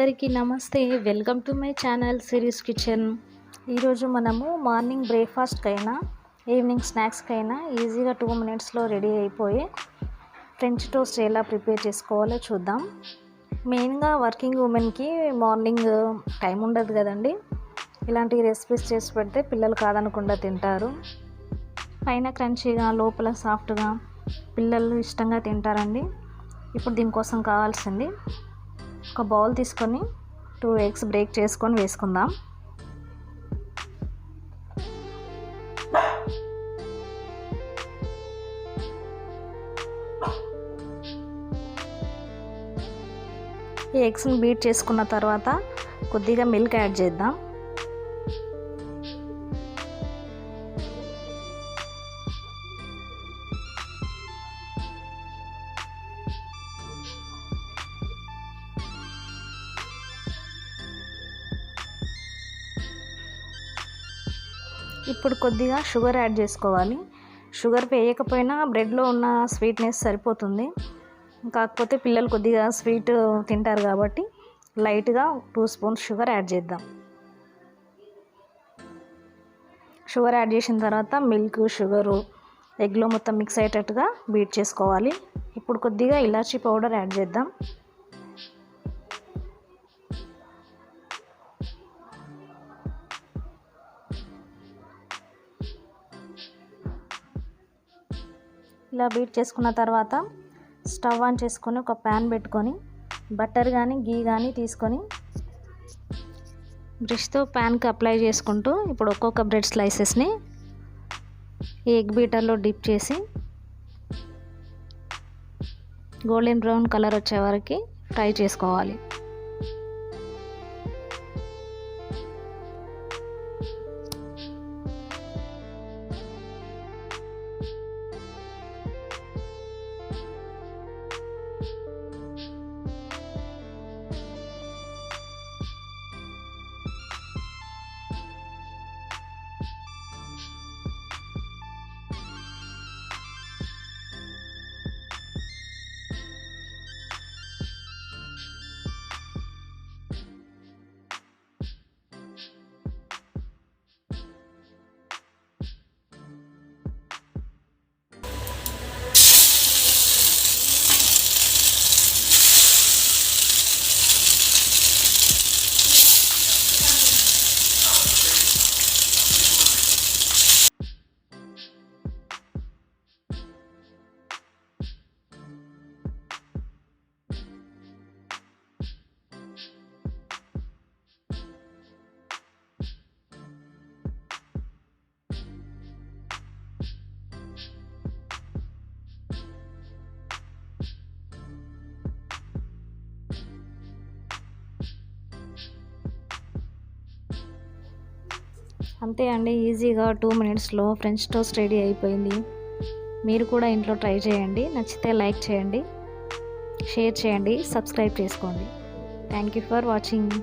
అందరికీ నమస్తే. Welcome to my channel series kitchen. ఈరోజు మనము మార్నింగ్ బ్రేక్ఫాస్ట్కైనా ఈవినింగ్ స్నాక్స్కైనా ఈజీగా 2 మినిట్స్లో రెడీ అయిపోయే ఫ్రెంచ్ టోస్ట్ ఎలా ప్రిపేర్ చేసుకోవాలో చూద్దాం. మెయిన్గా వర్కింగ్ ఉమెన్కి మార్నింగ్ టైం ఉండదు కదండి. ఇలాంటి రెసిపీస్ చేసి పెడితే పిల్లలు కాదనకుండా తింటారు. పైన క్రంచీగా లోపల సాఫ్ట్గా పిల్లలు ఇష్టంగా తింటారండి. ఇప్పుడు దీనికోసం కావాల్సింది ఒక బౌల్ తీసుకొని 2 ఎగ్స్ బ్రేక్ చేసుకొని వేసుకుందాం. ఈ ఎగ్స్ని బీట్ చేసుకున్న తర్వాత కొద్దిగా మిల్క్ యాడ్ చేద్దాం. ఇప్పుడు కొద్దిగా షుగర్ యాడ్ చేసుకోవాలి. షుగర్ వేయకపోయినా బ్రెడ్లో ఉన్న స్వీట్నెస్ సరిపోతుంది. కాకపోతే పిల్లలు కొద్దిగా స్వీట్ తింటారు కాబట్టి లైట్గా 2 స్పూన్స్ షుగర్ యాడ్ చేద్దాం. షుగర్ యాడ్ చేసిన తర్వాత మిల్క్, షుగరు ఎగ్లో మొత్తం మిక్స్ అయ్యేటట్టుగా బీట్ చేసుకోవాలి. ఇప్పుడు కొద్దిగా ఇలాచీ పౌడర్ యాడ్ చేద్దాం. ఇలా బీట్ చేసుకున్న తర్వాత స్టవ్ ఆన్ చేసుకొని ఒక ప్యాన్ పెట్టుకొని బటర్ కానీ గీ కానీ తీసుకొని బ్రష్తో ప్యాన్కి అప్లై చేసుకుంటూ ఇప్పుడు ఒక్కొక్క బ్రెడ్ స్లైసెస్ని ఈ ఎగ్ బీటర్లో డిప్ చేసి గోల్డెన్ బ్రౌన్ కలర్ వచ్చే వరకు ఫ్రై చేసుకోవాలి. అంతే అండి, ఈజీగా 2 మినిట్స్లో ఫ్రెంచ్ టోస్ట్ రెడీ అయిపోయింది. మీరు కూడా ఇంట్లో ట్రై చేయండి. నచ్చితే లైక్ చేయండి, షేర్ చేయండి, సబ్స్క్రైబ్ చేసుకోండి. Thank you for watching.